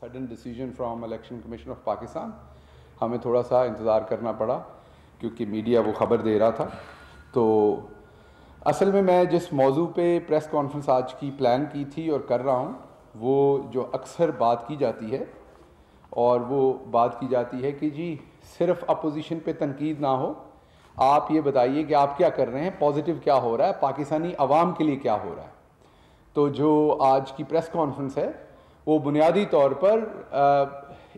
Sudden decision from election commission of Pakistan. हमें थोड़ा सा इंतज़ार करना पड़ा क्योंकि मीडिया वो ख़बर दे रहा था। तो असल में मैं जिस मौजू पे प्रेस कॉन्फ्रेंस आज की प्लान की थी और कर रहा हूँ, वो जो अक्सर बात की जाती है और वो बात की जाती है कि जी सिर्फ अपोजिशन पे तनकीद ना हो, आप ये बताइए कि आप क्या कर रहे हैं, पॉजिटिव क्या हो रहा है, पाकिस्तानी अवाम के लिए क्या हो रहा है। तो जो आज की प्रेस कॉन्फ्रेंस है वो बुनियादी तौर पर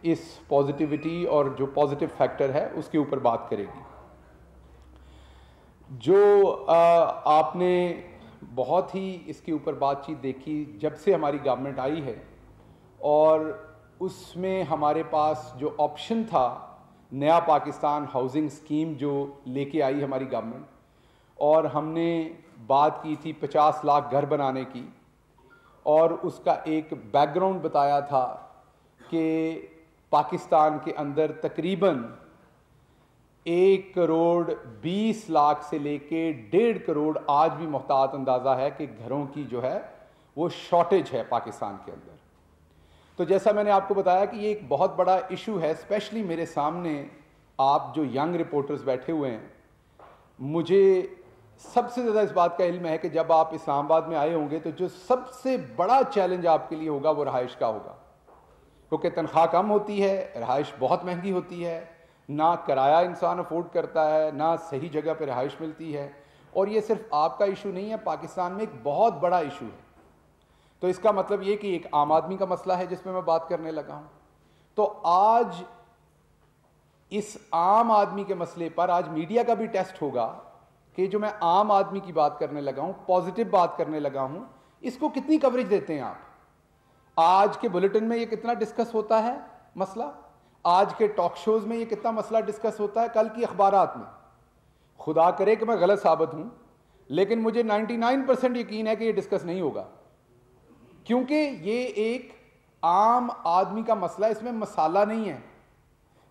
इस पॉजिटिविटी और जो पॉजिटिव फैक्टर है उसके ऊपर बात करेगी। जो आपने बहुत ही इसके ऊपर बातचीत देखी जब से हमारी गवर्नमेंट आई है, और उसमें हमारे पास जो ऑप्शन था नया पाकिस्तान हाउसिंग स्कीम जो लेके आई हमारी गवर्नमेंट, और हमने बात की थी 50 लाख घर बनाने की, और उसका एक बैकग्राउंड बताया था कि पाकिस्तान के अंदर तकरीबन 1 करोड़ 20 लाख से लेके 1.5 करोड़ आज भी मुहतात अंदाज़ा है कि घरों की जो है वो शॉर्टेज है पाकिस्तान के अंदर। तो जैसा मैंने आपको बताया कि ये एक बहुत बड़ा इशू है। स्पेशली मेरे सामने आप जो यंग रिपोर्टर्स बैठे हुए हैं, मुझे सबसे ज़्यादा इस बात का इल्म है कि जब आप इस्लामाबाद में आए होंगे तो जो सबसे बड़ा चैलेंज आपके लिए होगा वो रहाइश का होगा, क्योंकि तनख्वाह कम होती है, रहाइश बहुत महंगी होती है, ना किराया इंसान अफोर्ड करता है, ना सही जगह पर रहाइश मिलती है। और ये सिर्फ आपका इशू नहीं है, पाकिस्तान में एक बहुत बड़ा इशू है। तो इसका मतलब ये कि एक आम आदमी का मसला है जिसमें मैं बात करने लगा हूँ। तो आज इस आम आदमी के मसले पर आज मीडिया का भी टेस्ट होगा कि जो मैं आम आदमी की बात करने लगा हूं, पॉजिटिव बात करने लगा हूं, इसको कितनी कवरेज देते हैं आप। आज के बुलेटिन में ये कितना डिस्कस होता है मसला, आज के टॉक शोज में ये कितना मसला डिस्कस होता है, कल की अखबारात में। खुदा करे कि मैं गलत साबित हूं, लेकिन मुझे 99% यकीन है कि ये डिस्कस नहीं होगा, क्योंकि ये एक आम आदमी का मसला, इसमें मसाला नहीं है।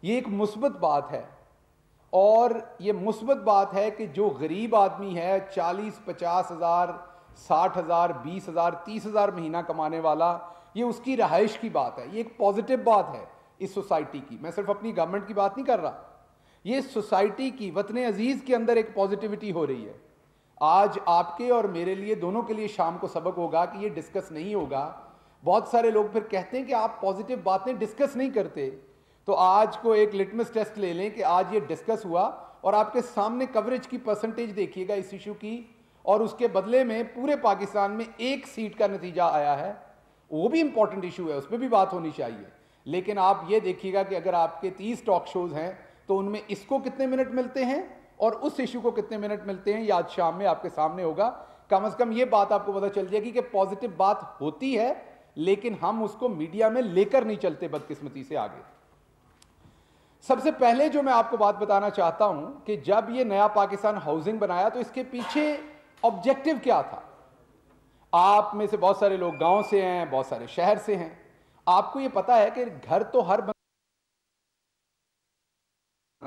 ये एक मुस्बत बात है, और ये मुस्बत बात है कि जो गरीब आदमी है 40-50 हज़ार, 60 हज़ार, 20 हज़ार, 30 हज़ार महीना कमाने वाला, ये उसकी रहाइश की बात है। ये एक पॉजिटिव बात है इस सोसाइटी की। मैं सिर्फ अपनी गवर्नमेंट की बात नहीं कर रहा, ये सोसाइटी की, वतन अजीज़ के अंदर एक पॉजिटिविटी हो रही है। आज आपके और मेरे लिए, दोनों के लिए शाम को सबक होगा कि ये डिस्कस नहीं होगा। बहुत सारे लोग फिर कहते हैं कि आप पॉजिटिव बातें डिस्कस नहीं करते। तो आज को एक लिटमस टेस्ट ले लें कि आज ये डिस्कस हुआ और आपके सामने कवरेज की परसेंटेज देखिएगा इस इशू की, और उसके बदले में पूरे पाकिस्तान में 1 सीट का नतीजा आया है। वो भी इंपॉर्टेंट इशू है, उस पर भी बात होनी चाहिए। लेकिन आप ये देखिएगा कि अगर आपके 30 टॉक शोज हैं तो उनमें इसको कितने मिनट मिलते हैं और उस इशू को कितने मिनट मिलते हैं, ये आज शाम में आपके सामने होगा। कम से कम ये बात आपको पता चल जाएगी कि पॉजिटिव बात होती है, लेकिन हम उसको मीडिया में लेकर नहीं चलते बदकिस्मती से आगे। सबसे पहले जो मैं आपको बात बताना चाहता हूं कि जब ये नया पाकिस्तान हाउसिंग बनाया तो इसके पीछे ऑब्जेक्टिव क्या था। आप में से बहुत सारे लोग गांव से हैं, बहुत सारे शहर से हैं। आपको ये पता है कि घर तो हर बनाना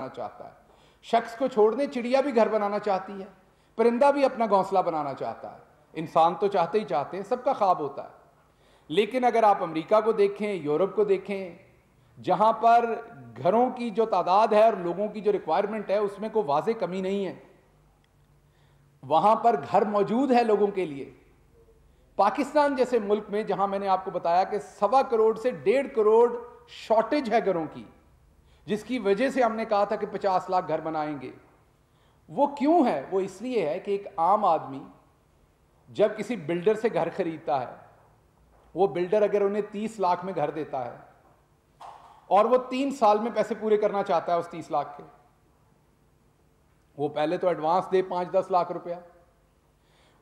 चाहता है, शख्स को छोड़ने चिड़िया भी घर बनाना चाहती है, परिंदा भी अपना घोंसला बनाना चाहता है, इंसान तो चाहते ही चाहते हैं, सबका ख्वाब होता है। लेकिन अगर आप अमेरिका को देखें, यूरोप को देखें, जहां पर घरों की जो तादाद है और लोगों की जो रिक्वायरमेंट है उसमें कोई वाज़े कमी नहीं है, वहां पर घर मौजूद है लोगों के लिए। पाकिस्तान जैसे मुल्क में जहां मैंने आपको बताया कि 1.25 करोड़ से 1.5 करोड़ शॉर्टेज है घरों की, जिसकी वजह से हमने कहा था कि 50 लाख घर बनाएंगे। वो क्यों है? वो इसलिए है कि एक आम आदमी जब किसी बिल्डर से घर खरीदता है, वो बिल्डर अगर उन्हें 30 लाख में घर देता है और वो 3 साल में पैसे पूरे करना चाहता है उस 30 लाख के, वो पहले तो एडवांस दे 5-10 लाख रुपया,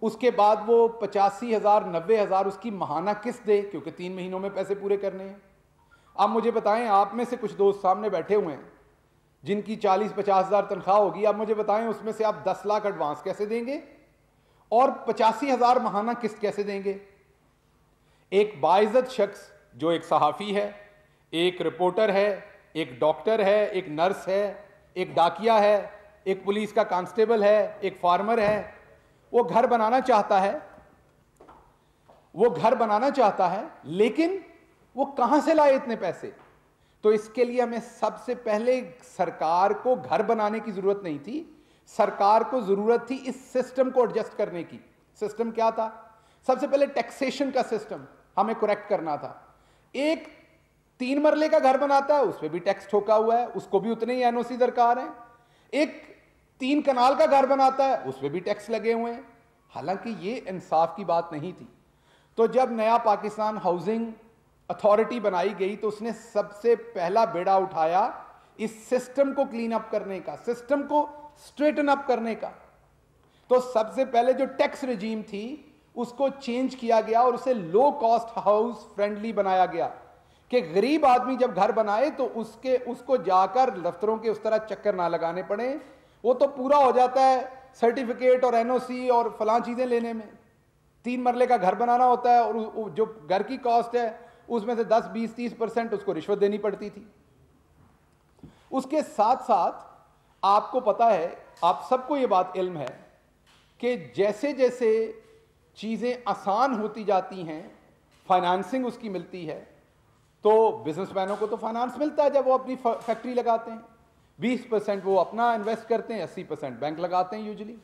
उसके बाद वो 85,000, 90,000 उसकी माहाना किस्त दे, क्योंकि 3 महीनों में पैसे पूरे करने हैं। अब मुझे बताएं, आप में से कुछ दोस्त सामने बैठे हुए हैं जिनकी 40-50 हज़ार तनख्वाह होगी। आप मुझे बताएं उसमें से आप 10 लाख एडवांस कैसे देंगे और 85,000 माहाना किस्त कैसे देंगे? एक बाइज्जत शख्स जो एक सहाफ़ी है, एक रिपोर्टर है, एक डॉक्टर है, एक नर्स है, एक डाकिया है, एक पुलिस का कांस्टेबल है, एक फार्मर है, वो घर बनाना चाहता है, लेकिन वो कहां से लाए इतने पैसे? तो इसके लिए हमें सबसे पहले सरकार को घर बनाने की जरूरत नहीं थी, सरकार को जरूरत थी इस सिस्टम को एडजस्ट करने की। सिस्टम क्या था? सबसे पहले टैक्सेशन का सिस्टम हमें करेक्ट करना था। एक 3 मरले का घर बनाता है, उसमें भी टैक्स ठोका हुआ है, उसको भी उतने ही एनओसी दरकार है। एक 3 कनाल का घर बनाता है, उसमें भी टैक्स लगे हुए हैं। हालांकि ये इंसाफ की बात नहीं थी। तो जब नया पाकिस्तान हाउसिंग अथॉरिटी बनाई गई तो उसने सबसे पहला बेड़ा उठाया इस सिस्टम को क्लीन अप करने का, सिस्टम को स्ट्रेटन अप करने का। तो सबसे पहले जो टैक्स रेजीम थी उसको चेंज किया गया और उसे लो कॉस्ट हाउस फ्रेंडली बनाया गया कि गरीब आदमी जब घर बनाए तो उसको जाकर दफ्तरों के उस तरह चक्कर ना लगाने पड़े। वो तो पूरा हो जाता है सर्टिफिकेट और एनओसी और फलां चीजें लेने में। 3 मरले का घर बनाना होता है और जो घर की कॉस्ट है उसमें से 10, 20, 30% उसको रिश्वत देनी पड़ती थी। उसके साथ साथ आपको पता है, आप सबको यह बात इल्म है कि जैसे जैसे चीजें आसान होती जाती हैं, फाइनेंसिंग उसकी मिलती है, तो बिजनेसमैनों को तो फाइनेंस मिलता है जब वो अपनी फैक्ट्री लगाते हैं। 20% वो अपना इन्वेस्ट करते हैं, 80% बैंक लगाते हैं यूजुअली।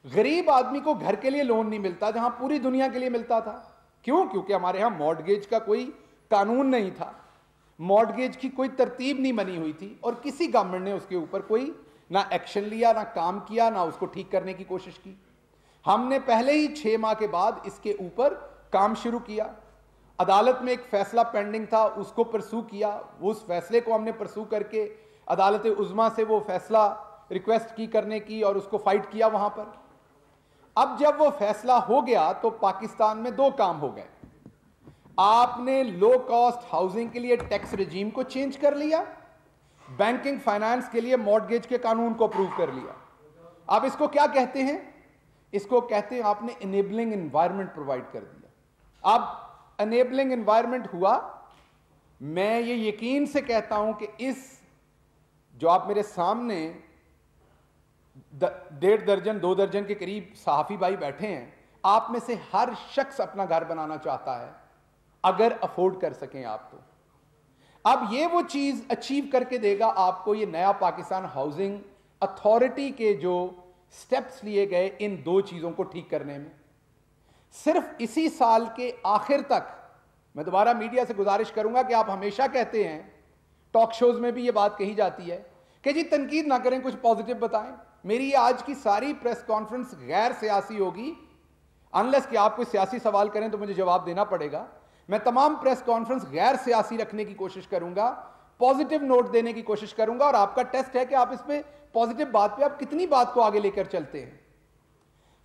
गरीब आदमी को घर के लिए लोन नहीं मिलता जहां पूरी दुनिया के लिए मिलता था। क्यों? क्योंकि हमारे यहां मॉर्टगेज का कोई कानून नहीं था, मॉर्टगेज की कोई तरतीब नहीं बनी हुई थी और किसी गवर्नमेंट ने उसके ऊपर कोई ना एक्शन लिया, ना काम किया, ना उसको ठीक करने की कोशिश की। हमने पहले ही 6 माह के बाद इसके ऊपर काम शुरू किया। अदालत में एक फैसला पेंडिंग था, उसको परसू किया। उस फैसले को हमने परसू करके अदालत उज़्मा से वो फैसला रिक्वेस्ट की करने की और उसको फाइट किया वहां पर। अब जब वो फैसला हो गया तो पाकिस्तान में 2 काम हो गए। आपने लो कॉस्ट हाउसिंग के लिए टैक्स रेजीम को चेंज कर लिया, बैंकिंग फाइनेंस के लिए मॉर्टगेज के कानून को अप्रूव कर लिया। अब इसको क्या कहते हैं? इसको कहते हैं आपने इनेबलिंग एनवायरनमेंट प्रोवाइड कर दिया। अब इनेबलिंग एनवायरनमेंट हुआ, मैं ये यकीन से कहता हूं कि इस जो आप मेरे सामने 1.5 दर्जन 2 दर्जन के करीब सहाफी भाई बैठे हैं, आप में से हर शख्स अपना घर बनाना चाहता है अगर अफोर्ड कर सकें आप तो। अब ये वो चीज अचीव करके देगा आपको ये नया पाकिस्तान हाउसिंग अथॉरिटी के जो स्टेप्स लिए गए इन 2 चीजों को ठीक करने में। सिर्फ इसी साल के आखिर तक, मैं दोबारा मीडिया से गुजारिश करूंगा कि आप हमेशा कहते हैं, टॉक शोज में भी ये बात कही जाती है कि जी तनकीद ना करें, कुछ पॉजिटिव बताएं। मेरी आज की सारी प्रेस कॉन्फ्रेंस गैर सियासी होगी, अनलेस कि आप कोई सियासी सवाल करें तो मुझे जवाब देना पड़ेगा। मैं तमाम प्रेस कॉन्फ्रेंस गैर सियासी रखने की कोशिश करूंगा, पॉजिटिव नोट देने की कोशिश करूंगा और आपका टेस्ट है कि आप इसमें पॉजिटिव बात पे आप कितनी बात को आगे लेकर चलते हैं।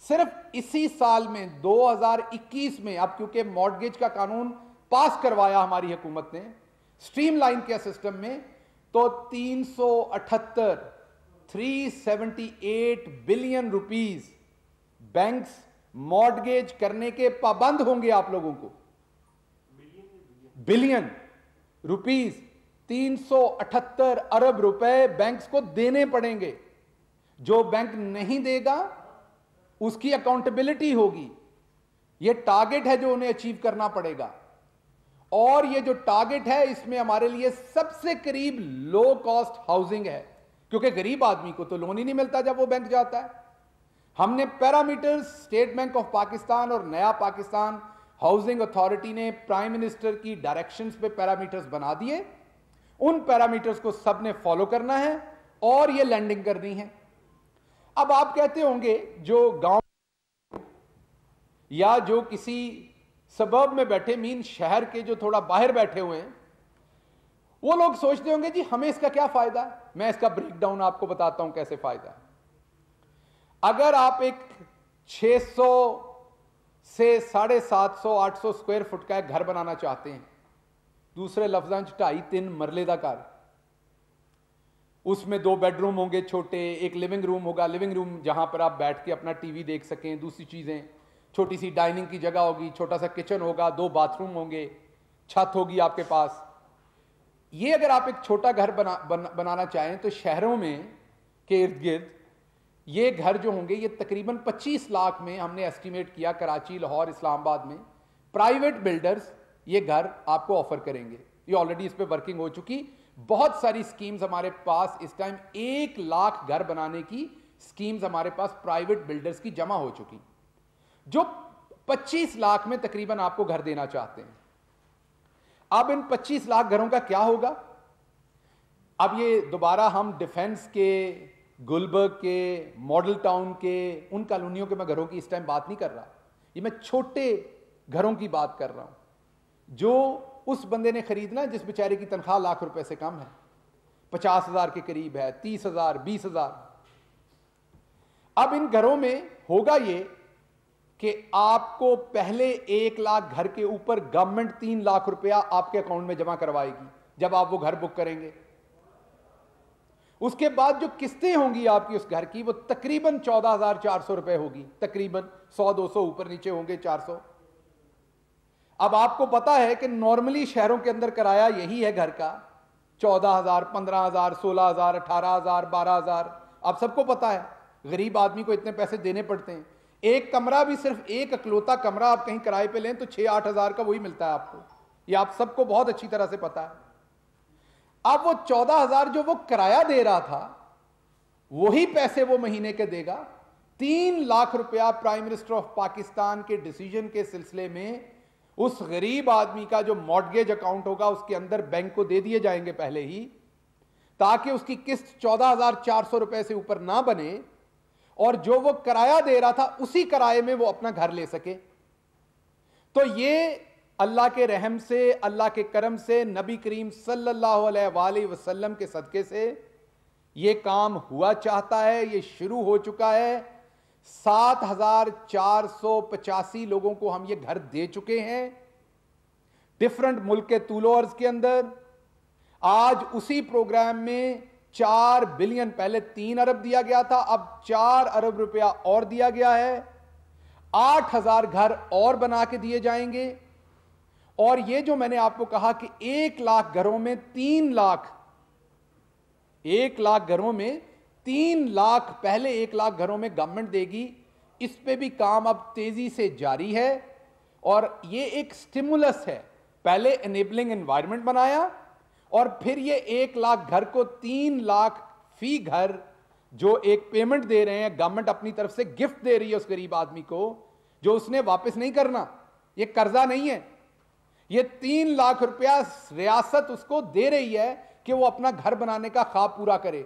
सिर्फ इसी साल में 2021 में, अब क्योंकि मॉर्टगेज का कानून पास करवाया हमारी हुकूमत ने स्ट्रीमलाइन के सिस्टम में, तो 378 बिलियन रुपीस बैंक्स मॉर्टगेज करने के पाबंद होंगे। आप लोगों को बिलियन रुपीस 378 अरब रुपए बैंक्स को देने पड़ेंगे। जो बैंक नहीं देगा उसकी अकाउंटेबिलिटी होगी। यह टारगेट है जो उन्हें अचीव करना पड़ेगा और यह जो टारगेट है इसमें हमारे लिए सबसे करीब लो कॉस्ट हाउसिंग है, क्योंकि गरीब आदमी को तो लोन ही नहीं मिलता जब वो बैंक जाता है। हमने parameters, state bank of Pakistan और नया पाकिस्तान हाउसिंग अथॉरिटी ने प्राइम मिनिस्टर की डायरेक्शंस पे पैरामीटर्स बना दिए। उन पैरामीटर्स को सबने फॉलो करना है और ये लैंडिंग करनी है। अब आप कहते होंगे जो गांव या जो किसी सबब में बैठे, मीन शहर के जो थोड़ा बाहर बैठे हुए हैं, वो लोग सोचते होंगे जी हमें इसका क्या फायदा है। मैं इसका ब्रेकडाउन आपको बताता हूं कैसे फायदा है। अगर आप एक 600 से 750 800 स्क्वायर फुट का एक घर बनाना चाहते हैं, दूसरे लफ्जां 2.5-3 मरले का घर, उसमें 2 बेडरूम होंगे छोटे, एक लिविंग रूम होगा, लिविंग रूम जहां पर आप बैठ के अपना टीवी देख सकें, दूसरी चीजें, छोटी सी डाइनिंग की जगह होगी, छोटा सा किचन होगा, 2 बाथरूम होंगे, छत होगी आपके पास। ये अगर आप एक छोटा घर बनाना चाहें तो शहरों में के इर्द गिर्द ये घर जो होंगे ये तकरीबन 25 लाख में हमने एस्टिमेट किया, कराची, लाहौर, इस्लामाबाद में प्राइवेट बिल्डर्स ये घर आपको ऑफर करेंगे। ये ऑलरेडी इस पे वर्किंग हो चुकी। बहुत सारी स्कीम्स हमारे पास इस टाइम 1 लाख घर बनाने की स्कीम्स हमारे पास प्राइवेट बिल्डर्स की जमा हो चुकी, जो 25 लाख में तकरीबन आपको घर देना चाहते हैं। अब इन 25 लाख घरों का क्या होगा? अब ये दोबारा हम डिफेंस के, गुलबर्ग के, मॉडल टाउन के, उन कॉलोनियों के मैं घरों की इस टाइम बात नहीं कर रहा। ये मैं छोटे घरों की बात कर रहा हूं, जो उस बंदे ने खरीदना जिस बेचारे की तनख्वाह लाख रुपए से कम है, 50,000 के करीब है, 30,000, 20,000। अब इन घरों में होगा ये कि आपको पहले 1 लाख घर के ऊपर गवर्नमेंट 3 लाख रुपया आपके अकाउंट में जमा करवाएगी जब आप वो घर बुक करेंगे। उसके बाद जो किस्तें होंगी आपकी उस घर की, वो तकरीबन 14,400 रुपए होगी, तकरीबन 100-200 ऊपर नीचे होंगे, 400। अब आपको पता है कि नॉर्मली शहरों के अंदर किराया यही है घर का, 14,000, 15,000, 16,000, 18,000, 12,000। आप सबको पता है गरीब आदमी को इतने पैसे देने पड़ते हैं। एक कमरा भी, सिर्फ एक अकलौता कमरा आप कहीं किराए पे लें तो 6-8 हज़ार का वही मिलता है आपको। ये आप सबको बहुत अच्छी तरह से पता है। अब वो 14,000 जो वो किराया दे रहा था, वही पैसे वो महीने के देगा। 3 लाख रुपया प्राइम मिनिस्टर ऑफ पाकिस्तान के डिसीजन के सिलसिले में उस गरीब आदमी का जो मॉर्गेज अकाउंट होगा उसके अंदर बैंक को दे दिए जाएंगे पहले ही, ताकि उसकी किस्त 14,400 रुपए से ऊपर ना बने और जो वो किराया दे रहा था उसी किराए में वो अपना घर ले सके। तो ये अल्लाह के रहम से, अल्लाह के करम से, नबी करीम सल्लल्लाहु अलैहि वसल्लम के सदके से ये काम हुआ चाहता है। ये शुरू हो चुका है। 7,485 लोगों को हम ये घर दे चुके हैं डिफरेंट मुल्क के तूलो अर्ज के अंदर। आज उसी प्रोग्राम में 4 बिलियन, पहले 3 अरब दिया गया था, अब 4 अरब रुपया और दिया गया है। 8,000 घर और बना के दिए जाएंगे। और ये जो मैंने आपको कहा कि 1 लाख घरों में 3 लाख, 1 लाख घरों में 3 लाख, पहले 1 लाख घरों में गवर्नमेंट देगी। इस पे भी काम अब तेजी से जारी है और ये एक स्टिमुलस है। पहले एनेबलिंग एनवायरनमेंट बनाया और फिर ये 1 लाख घर को 3 लाख फी घर जो एक पेमेंट दे रहे हैं, गवर्नमेंट अपनी तरफ से गिफ्ट दे रही है उस गरीब आदमी को, जो उसने वापस नहीं करना। ये कर्जा नहीं है, ये 3 लाख रुपया रियासत उसको दे रही है कि वो अपना घर बनाने का ख्वाब पूरा करे।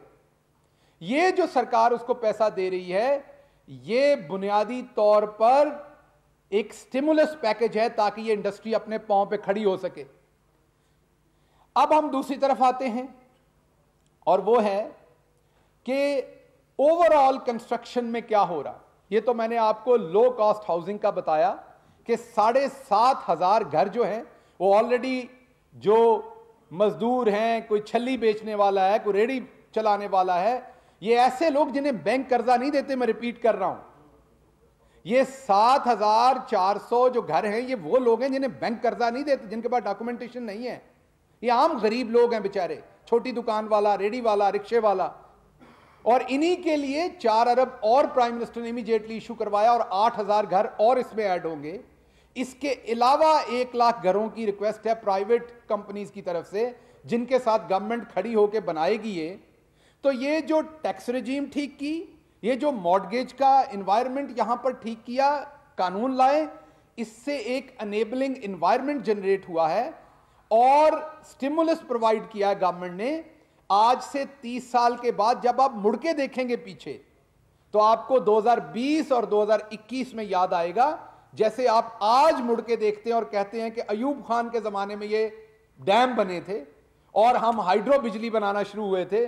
ये जो सरकार उसको पैसा दे रही है, ये बुनियादी तौर पर एक स्टिमुलस पैकेज है ताकि ये इंडस्ट्री अपने पांव पे खड़ी हो सके। अब हम दूसरी तरफ आते हैं और वो है कि ओवरऑल कंस्ट्रक्शन में क्या हो रहा। ये तो मैंने आपको लो कॉस्ट हाउसिंग का बताया कि 7,500 घर जो हैं वो ऑलरेडी, जो मजदूर हैं, कोई छल्ली बेचने वाला है, कोई रेडी चलाने वाला है, ये ऐसे लोग जिन्हें बैंक कर्जा नहीं देते, मैं रिपीट कर रहा हूं, ये 7,400 जो घर हैं ये वो लोग हैं जिन्हें बैंक कर्जा नहीं देते, जिनके पास डॉक्यूमेंटेशन नहीं है। ये आम गरीब लोग हैं बेचारे, छोटी दुकान वाला, रेडी वाला, रिक्शे वाला। और इन्हीं के लिए 4 अरब और प्राइम मिनिस्टर ने इमीडिएटली इशू करवाया और 8,000 घर और इसमें ऐड होंगे। इसके अलावा 1 लाख घरों की रिक्वेस्ट है प्राइवेट कंपनीज की तरफ से, जिनके साथ गवर्नमेंट खड़ी होकर बनाएगी ये। तो ये जो टैक्स रेजीम ठीक की, ये जो मॉर्गेज का एनवायरनमेंट यहां पर ठीक किया, कानून लाए, इससे एक अनेबलिंग एनवायरनमेंट जनरेट हुआ है और स्टिमुलस प्रोवाइड किया है गवर्नमेंट ने। आज से 30 साल के बाद जब आप मुड़ के देखेंगे पीछे, तो आपको 2020 और 2021 में याद आएगा, जैसे आप आज मुड़ के देखते हैं और कहते हैं कि अयूब खान के जमाने में ये डैम बने थे और हम हाइड्रो बिजली बनाना शुरू हुए थे,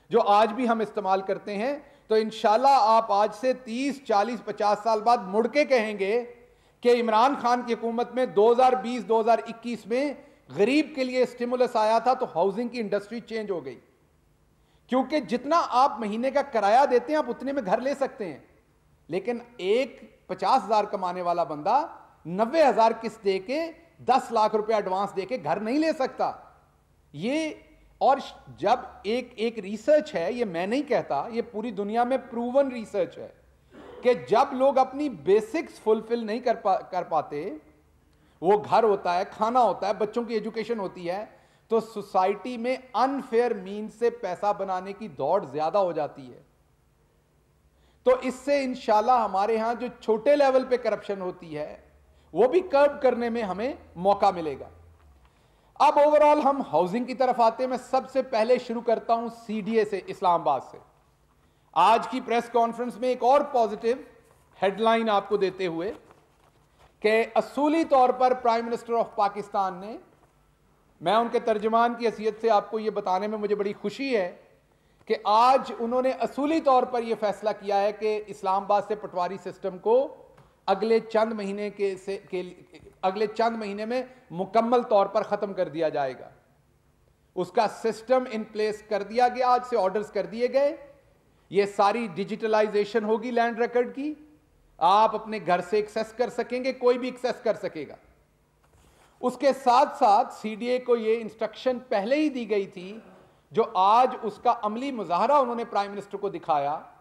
जो आज भी हम इस्तेमाल करते हैं। तो इंशाल्लाह आप आज से 30, 40, 50 साल बाद मुड़ के कहेंगे कि इमरान खान की हुकूमत में 2020, 2021 में गरीब के लिए स्टिमुलस आया था तो हाउसिंग की इंडस्ट्री चेंज हो गई। क्योंकि जितना आप महीने का किराया देते हैं आप उतने में घर ले सकते हैं, लेकिन एक 50,000 कमाने वाला बंदा 90,000 किस्त दे के 10 लाख रुपया एडवांस दे के घर नहीं ले सकता। ये, और जब एक रिसर्च है, ये मैं नहीं कहता, ये पूरी दुनिया में प्रूवन रिसर्च है कि जब लोग अपनी बेसिक्स फुलफिल नहीं कर पाते, वो घर होता है, खाना होता है, बच्चों की एजुकेशन होती है, तो सोसाइटी में अनफेयर मीन से पैसा बनाने की दौड़ ज्यादा हो जाती है। तो इससे इंशाल्लाह हमारे यहां जो छोटे लेवल पे करप्शन होती है वो भी कर्ब करने में हमें मौका मिलेगा। अब ओवरऑल हम हाउसिंग की तरफ आते हैं। मैं सबसे पहले शुरू करता हूं सीडीए से, इस्लामाबाद से। आज की प्रेस कॉन्फ्रेंस में एक और पॉजिटिव हेडलाइन आपको देते हुए कि असूली तौर पर प्राइम मिनिस्टर ऑफ पाकिस्तान ने, मैं उनके तर्जुमान की हैसियत से आपको यह बताने में मुझे बड़ी खुशी है कि आज उन्होंने असूली तौर पर यह फैसला किया है कि इस्लामाबाद से पटवारी सिस्टम को अगले चंद महीने में मुकम्मल तौर पर खत्म कर दिया जाएगा। उसका सिस्टम इन प्लेस कर दिया गया, आज से ऑर्डर्स कर दिए गए। यह सारी डिजिटलाइजेशन होगी लैंड रिकॉर्ड की, आप अपने घर से एक्सेस कर सकेंगे, कोई भी एक्सेस कर सकेगा। उसके साथ साथ सीडीए को यह इंस्ट्रक्शन पहले ही दी गई थी, जो आज उसका अमली मुजाहरा उन्होंने प्राइम मिनिस्टर को दिखाया,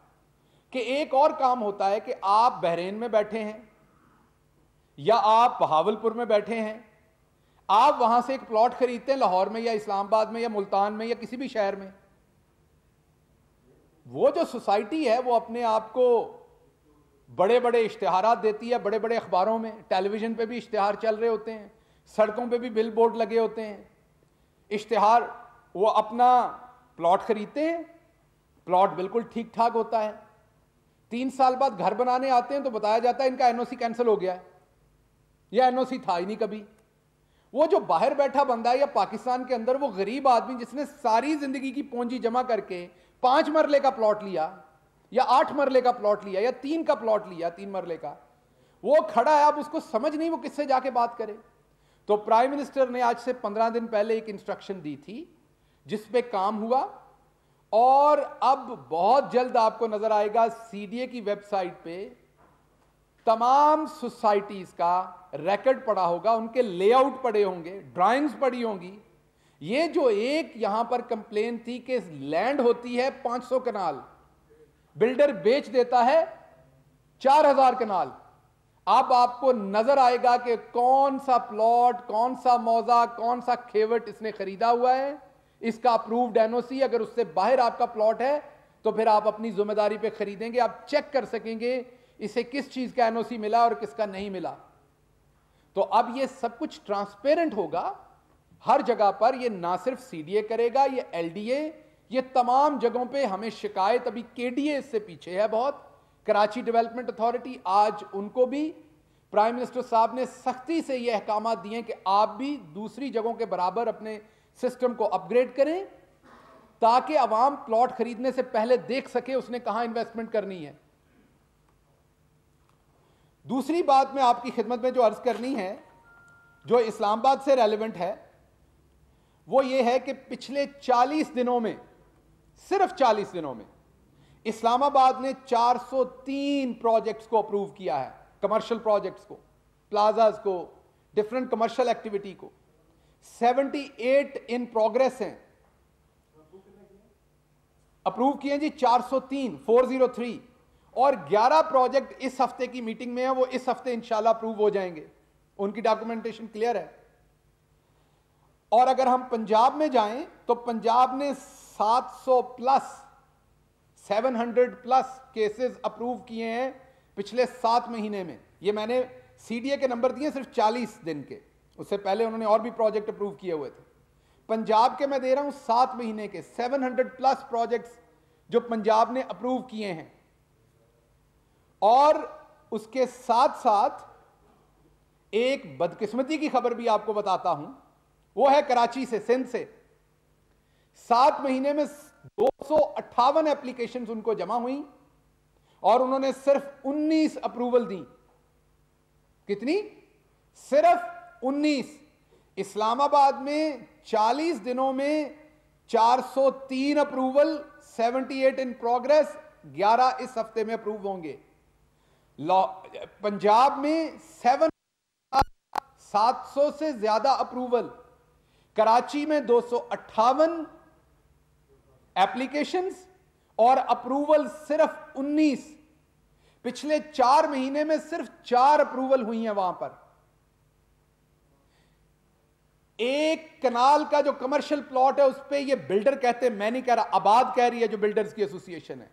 कि एक और काम होता है कि आप बहरीन में बैठे हैं या आप बहावलपुर में बैठे हैं, आप वहां से एक प्लॉट खरीदते हैं लाहौर में या इस्लामाबाद में या मुल्तान में या किसी भी शहर में। वो जो सोसाइटी है वो अपने आप को बड़े बड़े इश्तिहारात देती है, बड़े बड़े अखबारों में, टेलीविजन पे भी इश्तिहार चल रहे होते हैं, सड़कों पे भी बिल बोर्ड लगे होते हैं, इश्तिहार। वो अपना प्लॉट खरीदते हैं, प्लॉट बिल्कुल ठीक ठाक होता है, 3 साल बाद घर बनाने आते हैं तो बताया जाता है इनका एनओसी कैंसिल हो गया है, या एनओसी था ही नहीं कभी। वो जो बाहर बैठा बंदा है या पाकिस्तान के अंदर वो गरीब आदमी जिसने सारी जिंदगी की पूंजी जमा करके 5 मरले का प्लॉट लिया या 8 मरले का प्लॉट लिया या 3 का प्लॉट लिया, 3 मरले का, वो खड़ा है, अब उसको समझ नहीं वो किससे जाके बात करे। तो प्राइम मिनिस्टर ने आज से 15 दिन पहले एक इंस्ट्रक्शन दी थी जिस पे काम हुआ, और अब बहुत जल्द आपको नजर आएगा सीडीए की वेबसाइट पे तमाम सोसाइटीज का रिकॉर्ड पड़ा होगा, उनके लेआउट पड़े होंगे, ड्राइंग्स पड़ी होंगी। ये जो एक यहां पर कंप्लेन थी कि लैंड होती है 500 कनाल, बिल्डर बेच देता है 4000 कनाल, अब आपको नजर आएगा कि कौन सा प्लॉट, कौन सा मौजा, कौन सा खेवट इसने खरीदा हुआ है, इसका अप्रूव्ड एनओसी। अगर उससे बाहर आपका प्लॉट है तो फिर आप अपनी जिम्मेदारी पे खरीदेंगे, आप चेक कर सकेंगे इसे किस चीज का एनओसी मिला और किसका नहीं मिला। तो अब ये सब कुछ ट्रांसपेरेंट होगा हर जगह पर। ये ना सिर्फ सीडीए करेगा, ये एलडीए, ये तमाम जगहों पे हमें शिकायत, अभी केडीए इससे पीछे है बहुत, कराची डेवलपमेंट अथॉरिटी, आज उनको भी प्राइम मिनिस्टर साहब ने सख्ती से ये अहकाम दिए कि आप भी दूसरी जगहों के बराबर अपने सिस्टम को अपग्रेड करें, ताकि अवाम प्लॉट खरीदने से पहले देख सके उसने कहां इन्वेस्टमेंट करनी है। दूसरी बात मैं आपकी खिदमत में जो अर्ज करनी है, जो इस्लामाबाद से रेलेवेंट है, वो ये है कि पिछले 40 दिनों में, सिर्फ 40 दिनों में इस्लामाबाद ने 403 प्रोजेक्ट्स को अप्रूव किया है, कमर्शियल प्रोजेक्ट्स को, प्लाजाज को, डिफरेंट कमर्शियल एक्टिविटी को। 78 इन प्रोग्रेस हैं, अप्रूव किए जी 403 और 11 प्रोजेक्ट इस हफ्ते की मीटिंग में है, वो इस हफ्ते इंशाल्लाह अप्रूव हो जाएंगे, उनकी डॉक्यूमेंटेशन क्लियर है। और अगर हम पंजाब में जाएं तो पंजाब ने 700 प्लस केसेस अप्रूव किए हैं पिछले 7 महीने में। ये मैंने सीडीए के नंबर दिए सिर्फ 40 दिन के, उससे पहले उन्होंने और भी प्रोजेक्ट अप्रूव किए हुए थे। पंजाब के मैं दे रहा हूं 7 महीने के 700 प्लस प्रोजेक्ट्स जो पंजाब ने अप्रूव किए हैं। और उसके साथ साथ एक बदकिस्मती की खबर भी आपको बताता हूं, वो है कराची से, सिंध से। 7 महीने में 258 एप्लीकेशंस उनको जमा हुई और उन्होंने सिर्फ 19 अप्रूवल दी। कितनी? सिर्फ 19। इस्लामाबाद में 40 दिनों में 403 अप्रूवल, 78 इन प्रोग्रेस, 11 इस हफ्ते में अप्रूव होंगे। पंजाब में 700 से ज्यादा अप्रूवल, कराची में 258 एप्लीकेशंस और अप्रूवल सिर्फ 19। पिछले 4 महीने में सिर्फ 4 अप्रूवल हुई हैं वहां पर। एक कनाल का जो कमर्शियल प्लॉट है उस पे ये बिल्डर कहते हैं, मैं नहीं कह रहा, आबाद कह रही है जो बिल्डर्स की एसोसिएशन है,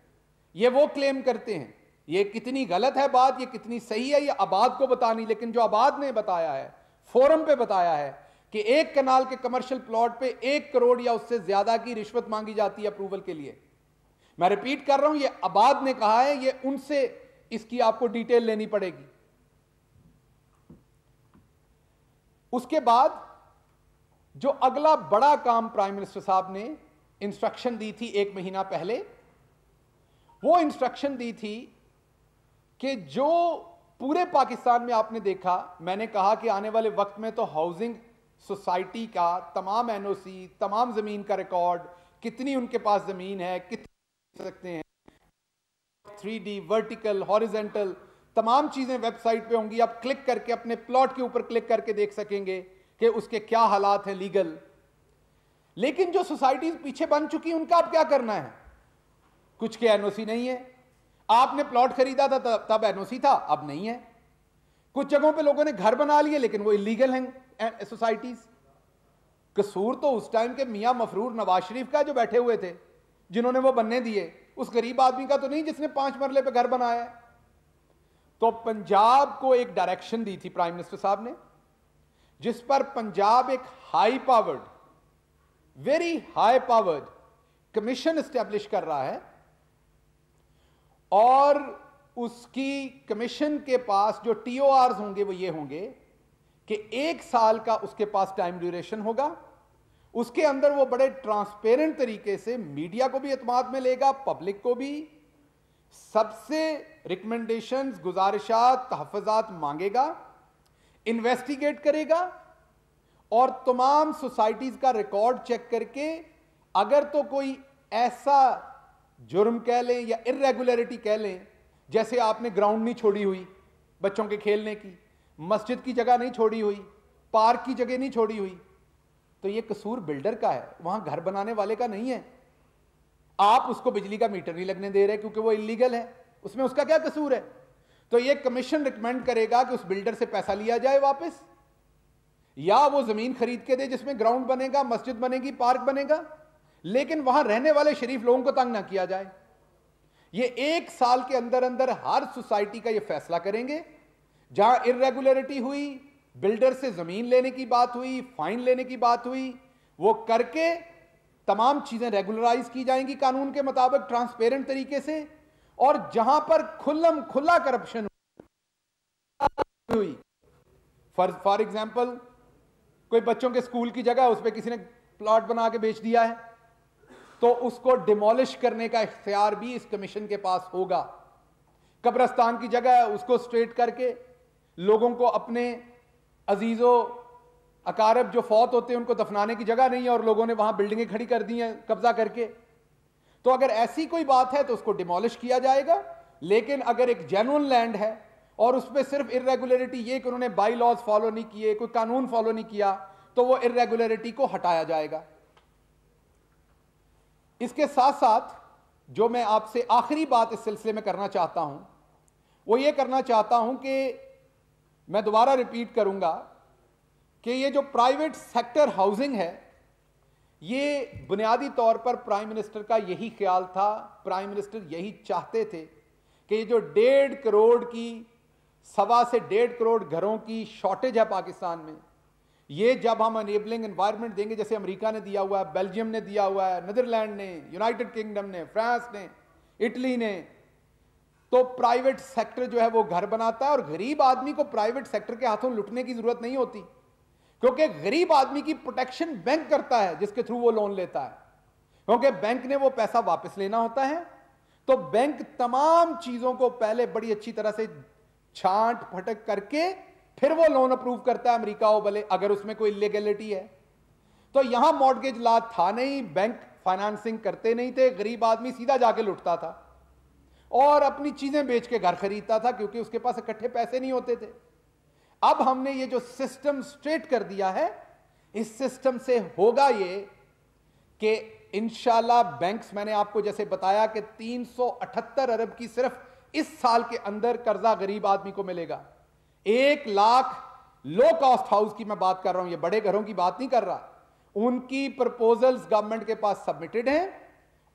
ये वो क्लेम करते हैं। ये कितनी गलत है बात, ये कितनी सही है, ये आबाद को बतानी, लेकिन जो आबाद ने बताया है, फोरम पे बताया है कि एक कनाल के कमर्शियल प्लॉट पे 1 करोड़ या उससे ज्यादा की रिश्वत मांगी जाती है अप्रूवल के लिए। मैं रिपीट कर रहा हूं, ये आबाद ने कहा है, ये उनसे इसकी आपको डिटेल लेनी पड़ेगी। उसके बाद जो अगला बड़ा काम प्राइम मिनिस्टर साहब ने इंस्ट्रक्शन दी थी 1 महीना पहले, वो इंस्ट्रक्शन दी थी कि जो पूरे पाकिस्तान में आपने देखा, मैंने कहा कि आने वाले वक्त में तो हाउसिंग सोसाइटी का तमाम एनओसी, तमाम जमीन का रिकॉर्ड, कितनी उनके पास जमीन है, कितनी सकते हैं, 3D, वर्टिकल, हॉरिजेंटल, तमाम चीजें वेबसाइट पे होंगी। आप क्लिक करके अपने प्लॉट के ऊपर क्लिक करके देख सकेंगे कि उसके क्या हालात हैं लीगल। लेकिन जो सोसाइटीज पीछे बन चुकी हैं उनका अब क्या करना है? कुछ के एनओसी नहीं है। आपने प्लॉट खरीदा था तब एनओसी था, अब नहीं है। कुछ जगहों पे लोगों ने घर बना लिए लेकिन वो इलीगल हैं सोसाइटीज। कसूर तो उस टाइम के मियां मफरूर नवाज शरीफ का जो बैठे हुए थे, जिन्होंने वो बनने दिए, उस गरीब आदमी का तो नहीं जिसने 5 मरले पे घर बनाया है। तो पंजाब को एक डायरेक्शन दी थी प्राइम मिनिस्टर साहब ने, जिस पर पंजाब एक high powered, very high powered commission establish कर रहा है, और उसकी कमीशन के पास जो टीओआर्स होंगे वो ये होंगे कि 1 साल का उसके पास टाइम ड्यूरेशन होगा। उसके अंदर वो बड़े ट्रांसपेरेंट तरीके से मीडिया को भी एतमाद में लेगा, पब्लिक को भी, सबसे रिकमेंडेशंस, गुजारिशात, तहफ़्फ़ुज़ात मांगेगा, इन्वेस्टिगेट करेगा और तमाम सोसाइटीज का रिकॉर्ड चेक करके अगर तो कोई ऐसा जुर्म कह लें या इर्रेगुलरिटी कह लें, जैसे आपने ग्राउंड नहीं छोड़ी हुई बच्चों के खेलने की, मस्जिद की जगह नहीं छोड़ी हुई, पार्क की जगह नहीं छोड़ी हुई, तो ये कसूर बिल्डर का है, वहां घर बनाने वाले का नहीं है। आप उसको बिजली का मीटर नहीं लगने दे रहे क्योंकि वो इलीगल है, उसमें उसका क्या कसूर है? तो ये कमीशन रिकमेंड करेगा कि उस बिल्डर से पैसा लिया जाए वापस, या वो जमीन खरीद के दे जिसमें ग्राउंड बनेगा, मस्जिद बनेगी, पार्क बनेगा, लेकिन वहां रहने वाले शरीफ लोगों को तंग ना किया जाए। ये 1 साल के अंदर अंदर हर सोसाइटी का ये फैसला करेंगे। जहां इर्रेगुलरिटी हुई, बिल्डर से जमीन लेने की बात हुई, फाइन लेने की बात हुई, वो करके तमाम चीजें रेगुलराइज की जाएंगी कानून के मुताबिक, ट्रांसपेरेंट तरीके से। और जहां पर खुल्लम खुल्ला करप्शन हुई, फॉर एग्जाम्पल कोई बच्चों के स्कूल की जगह उस पर किसी ने प्लॉट बना के बेच दिया है, तो उसको डिमोलिश करने का इख्तियार भी इस कमीशन के पास होगा। कब्रिस्तान की जगह है, उसको स्ट्रेट करके लोगों को, अपने अजीजों अकारब जो फौत होते हैं उनको दफनाने की जगह नहीं है और लोगों ने वहां बिल्डिंगें खड़ी कर दी हैं कब्जा करके, तो अगर ऐसी कोई बात है तो उसको डिमोलिश किया जाएगा। लेकिन अगर एक जेन्युइन लैंड है और उसमें सिर्फ इर्रेगुलरिटी ये कि उन्होंने बाई लॉज फॉलो नहीं किए, कोई कानून फॉलो नहीं किया, तो वो इर्रेगुलरिटी को हटाया जाएगा। इसके साथ साथ जो मैं आपसे आखिरी बात इस सिलसिले में करना चाहता हूं, वो ये करना चाहता हूं कि मैं दोबारा रिपीट करूंगा कि ये जो प्राइवेट सेक्टर हाउसिंग है, ये बुनियादी तौर पर प्राइम मिनिस्टर का यही ख्याल था, प्राइम मिनिस्टर यही चाहते थे कि ये जो 1.5 करोड़ की, 1.25 से 1.5 करोड़ घरों की शॉर्टेज है पाकिस्तान में, ये जब हम अनेबलिंग एनवायरनमेंट देंगे, जैसे अमेरिका ने दिया हुआ है, बेल्जियम ने दिया हुआ है, नीदरलैंड ने, यूनाइटेड किंगडम ने, फ्रांस ने, इटली ने, तो प्राइवेट सेक्टर जो है वो घर बनाता है। और गरीब आदमी को प्राइवेट सेक्टर के हाथों लुटने की जरूरत नहीं होती, क्योंकि गरीब आदमी की प्रोटेक्शन बैंक करता है जिसके थ्रू वो लोन लेता है, क्योंकि बैंक ने वो पैसा वापस लेना होता है। तो बैंक तमाम चीजों को पहले बड़ी अच्छी तरह से छांट फटक करके फिर वो लोन अप्रूव करता है, अमेरिका हो भले, अगर उसमें कोई इलीगलिटी है। तो यहां मॉर्गेज लॉ था नहीं, बैंक फाइनेंसिंग करते नहीं थे, गरीब आदमी सीधा जाके लुटता था और अपनी चीजें बेच के घर खरीदता था, क्योंकि उसके पास इकट्ठे पैसे नहीं होते थे। अब हमने ये जो सिस्टम स्ट्रेट कर दिया है, इस सिस्टम से होगा ये कि इंशाल्लाह बैंक्स, मैंने आपको जैसे बताया कि 378 अरब की सिर्फ इस साल के अंदर कर्जा गरीब आदमी को मिलेगा। 1 लाख लो कॉस्ट हाउस की मैं बात कर रहा हूं, ये बड़े घरों की बात नहीं कर रहा, उनकी प्रपोजल्स गवर्नमेंट के पास सबमिटेड हैं।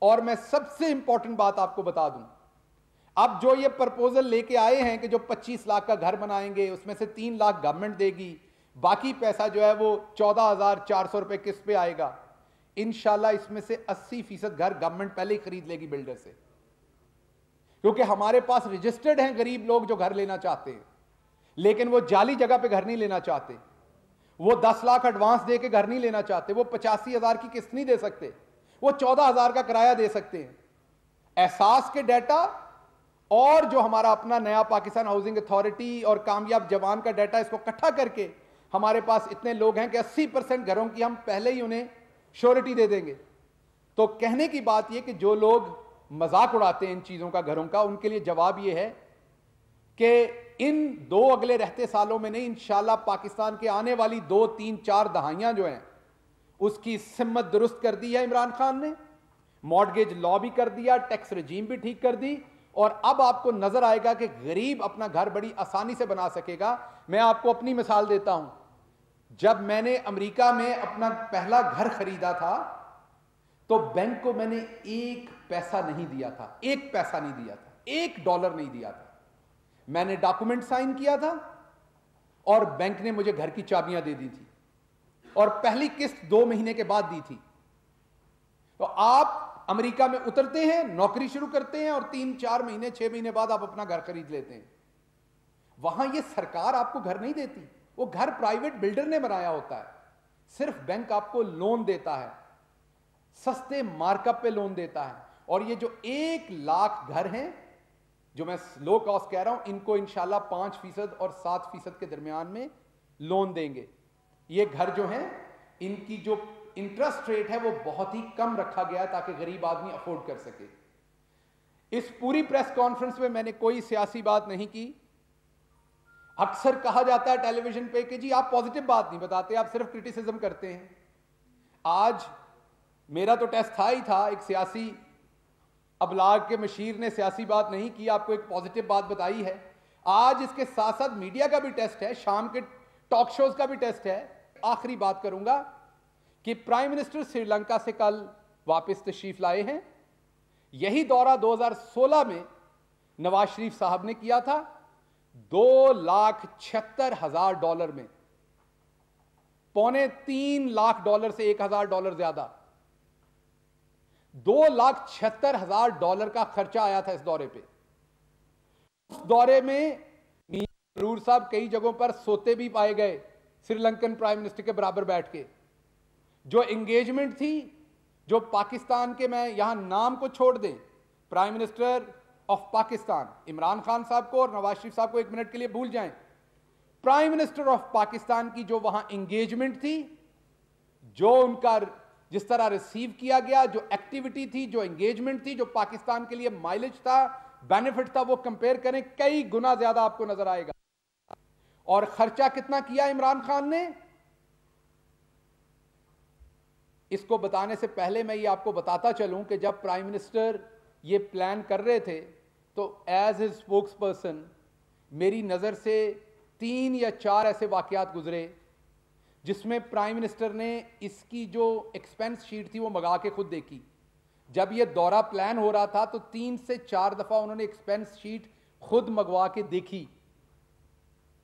और मैं सबसे इंपॉर्टेंट बात आपको बता दूं, अब जो ये प्रपोजल लेके आए हैं कि जो 25 लाख का घर बनाएंगे उसमें से 3 लाख गवर्नमेंट देगी, बाकी पैसा जो है वो 14,400 रुपए किस्त पे आएगा। इंशाल्लाह इसमें से 80% घर गवर्नमेंट पहले ही खरीद लेगी बिल्डर से, क्योंकि हमारे पास रजिस्टर्ड हैं गरीब लोग जो घर लेना चाहते हैं, लेकिन वो जाली जगह पे घर नहीं लेना चाहते, वो 10 लाख एडवांस दे के घर नहीं लेना चाहते, वो 85,000 की किस्त नहीं दे सकते, वो 14,000 का किराया दे सकते हैं। एहसास के डाटा और जो हमारा अपना नया पाकिस्तान हाउसिंग अथॉरिटी और कामयाब जवान का डाटा, इसको इकट्ठा करके हमारे पास इतने लोग हैं कि 80% घरों की हम पहले ही उन्हें श्योरिटी दे देंगे। तो कहने की बात यह कि जो लोग मजाक उड़ाते हैं इन चीजों का, घरों का, उनके लिए जवाब यह है कि इन 2 अगले रहते सालों में नहीं, इंशाल्लाह पाकिस्तान के आने वाली 2, 3, 4 दहाइयां जो हैं उसकी सिम्मत दुरुस्त कर दी है इमरान खान ने, मॉर्गेज लॉ भी कर दिया, टैक्स रजीम भी ठीक कर दी, और अब आपको नजर आएगा कि गरीब अपना घर बड़ी आसानी से बना सकेगा। मैं आपको अपनी मिसाल देता हूं, जब मैंने अमेरिका में अपना पहला घर खरीदा था तो बैंक को मैंने 1 पैसा नहीं दिया था, 1 पैसा नहीं दिया था, $1 नहीं दिया था। मैंने डॉक्यूमेंट साइन किया था और बैंक ने मुझे घर की चाबियां दे दी थी, और पहली किस्त 2 महीने के बाद दी थी। तो आप अमेरिका में उतरते हैं, नौकरी शुरू करते हैं, और 3, 4 महीने, 6 महीने बाद आप अपना घर खरीद लेते हैं। वहां ये सरकार आपको घर नहीं देती, वो घर प्राइवेट बिल्डर ने बनाया होता है। सिर्फ बैंक आपको लोन देता है, सस्ते मार्कअप पे लोन देता है। और ये जो 1 लाख घर हैं जो मैं लो कॉस्ट कह रहा हूं, इनको इंशाल्लाह 5% और 7% के दरमियान में लोन देंगे। ये घर जो हैं इनकी जो इंटरेस्ट रेट है वो बहुत ही कम रखा गया है ताकि गरीब आदमी अफोर्ड कर सके। इस पूरी प्रेस कॉन्फ्रेंस में मैंने कोई सियासी बात नहीं की। अक्सर कहा जाता है टेलीविजन पे कि जी आप पॉजिटिव बात नहीं बताते, आप सिर्फ क्रिटिसिज्म करते हैं। आज मेरा तो टेस्ट था ही था, एक सियासी अबलाग के मशीर ने सियासी बात नहीं की, आपको एक पॉजिटिव बात बताई है। आज इसके साथ साथ मीडिया का भी टेस्ट है, शाम के टॉक शोज का भी टेस्ट है। आखिरी बात करूंगा कि प्राइम मिनिस्टर श्रीलंका से कल वापस तशरीफ लाए हैं। यही दौरा 2016 में नवाज शरीफ साहब ने किया था, $2,76,000 में, $2.25 लाख से $1,000 ज्यादा, $2,76,000 का खर्चा आया था इस दौरे पे। उस दौरे में जरूर साहब कई जगहों पर सोते भी पाए गए श्रीलंकन प्राइम मिनिस्टर के बराबर बैठ के। जो एंगेजमेंट थी, जो पाकिस्तान के, मैं यहां नाम को छोड़ दें, prime minister of Pakistan Imran Khan साहब को और नवाज शरीफ साहब को 1 मिनट के लिए भूल जाएं, प्राइम मिनिस्टर ऑफ पाकिस्तान की जो वहां एंगेजमेंट थी, जो उनका जिस तरह रिसीव किया गया, जो एक्टिविटी थी, जो एंगेजमेंट थी, जो पाकिस्तान के लिए माइलेज था, बेनिफिट था, वो कंपेयर करें कई गुना ज्यादा आपको नजर आएगा। और खर्चा कितना किया इमरान खान ने, इसको बताने से पहले मैं ये आपको बताता चलूं कि जब प्राइम मिनिस्टर ये प्लान कर रहे थे तो एज ए स्पोक्स पर्सन मेरी नज़र से 3 या 4 ऐसे वाकयात गुजरे जिसमें प्राइम मिनिस्टर ने इसकी जो एक्सपेंस शीट थी वो मंगा के खुद देखी। जब ये दौरा प्लान हो रहा था तो 3 से 4 दफ़ा उन्होंने एक्सपेंस शीट खुद मंगवा के देखी,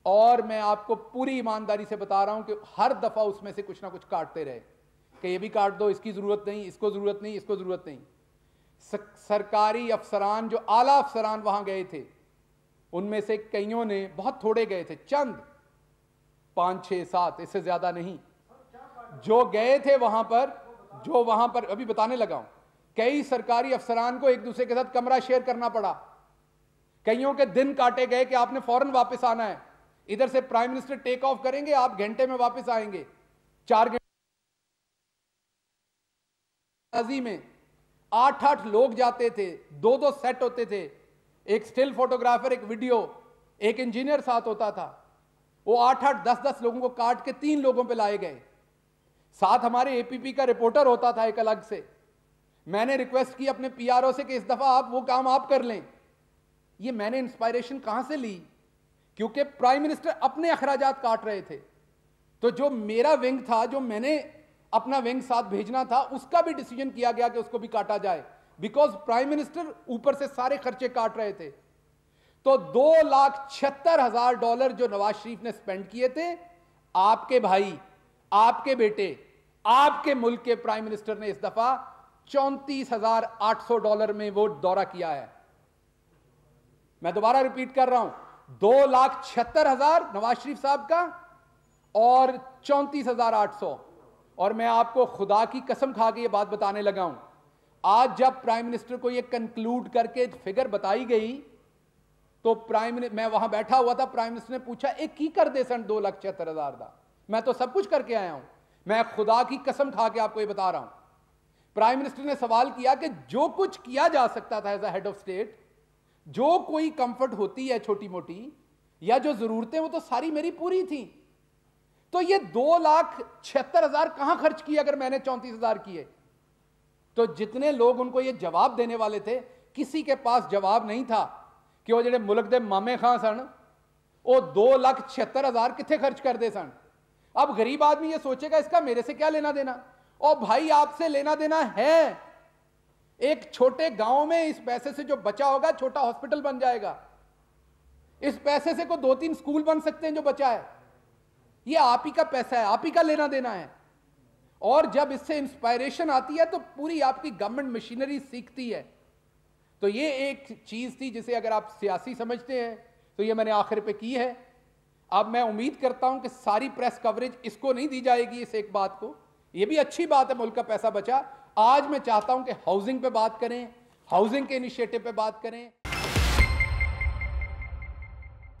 और मैं आपको पूरी ईमानदारी से बता रहा हूं कि हर दफ़ा उसमें से कुछ ना कुछ काटते रहे कि ये भी काट दो, इसकी ज़रूरत नहीं, इसको ज़रूरत नहीं, इसको ज़रूरत नहीं। सरकारी अफसरान, जो आला अफसरान वहां गए थे, उनमें से कईयों ने, बहुत थोड़े गए थे, चंद 5, 6, 7, इससे ज्यादा नहीं, जो गए थे वहां पर अभी बताने लगा हूं, कई सरकारी अफसरान को एक दूसरे के साथ कमरा शेयर करना पड़ा। कईयों के दिन काटे गए कि आपने फौरन वापस आना है, इधर से प्राइम मिनिस्टर टेक ऑफ करेंगे, आप घंटे में वापस आएंगे। 4 घंटे में 8-8 लोग जाते थे, 2-2 सेट होते थे, एक स्टिल फोटोग्राफर, एक वीडियो, एक इंजीनियर साथ होता था। वो 8-8, 10-10 लोगों को काट के 3 लोगों पे लाए गए। साथ हमारे एपीपी का रिपोर्टर होता था एक अलग से। मैंने रिक्वेस्ट की अपने पीआरओ से कि इस दफा आप वो काम आप कर लें। ये मैंने इंस्पायरेशन कहां से ली क्योंकि प्राइम मिनिस्टर अपने अखराजात काट रहे थे। तो जो मेरा विंग था, जो मैंने अपना विंग साथ भेजना था, उसका भी डिसीजन किया गया कि उसको भी काटा जाए, बिकॉज प्राइम मिनिस्टर ऊपर से सारे खर्चे काट रहे थे। तो $2,76,000 जो नवाज शरीफ ने स्पेंड किए थे, आपके भाई, आपके बेटे, आपके मुल्क के प्राइम मिनिस्टर ने इस दफा $34,800 में वो दौरा किया है। मैं दोबारा रिपीट कर रहा हूं, 2,76,000 नवाज शरीफ साहब का और 34,800। और मैं आपको खुदा की कसम खा के ये बात बताने लगा हूं, आज जब प्राइम मिनिस्टर को ये कंक्लूड करके फिगर बताई गई, तो मैं वहां बैठा हुआ था, प्राइम मिनिस्टर ने पूछा एक की कर दे सन 2,76,000 का। मैं तो सब कुछ करके आया हूं, मैं खुदा की कसम खा के आपको ये बता रहा हूं। प्राइम मिनिस्टर ने सवाल किया कि जो कुछ किया जा सकता था as a head of state, जो कोई कंफर्ट होती है छोटी मोटी या जो जरूरतें, वो तो सारी मेरी पूरी थी। तो ये 2,76,000 कहां खर्च किए अगर मैंने 34,000 किए? तो जितने लोग उनको ये जवाब देने वाले थे, किसी के पास जवाब नहीं था कि वो जेडे मुल्क दे मामे खां सन, वो 2,76,000 किथे खर्च कर दे सन। अब गरीब आदमी ये सोचेगा इसका मेरे से क्या लेना देना? और भाई आपसे लेना देना है। एक छोटे गांव में इस पैसे से जो बचा होगा, छोटा हॉस्पिटल बन जाएगा। इस पैसे से को 2-3 स्कूल बन सकते हैं जो बचा है। ये आप ही का पैसा है, आप ही का लेना देना है। और जब इससे इंस्पायरेशन आती है तो पूरी आपकी गवर्नमेंट मशीनरी सीखती है। तो ये एक चीज थी जिसे अगर आप सियासी समझते हैं तो ये मैंने आखिर पे की है। अब मैं उम्मीद करता हूं कि सारी प्रेस कवरेज इसको नहीं दी जाएगी, इस एक बात को। ये भी अच्छी बात है, मुल्क का पैसा बचा। आज मैं चाहता हूं कि हाउसिंग पे बात करें, हाउसिंग के इनिशिएटिव पे बात करें।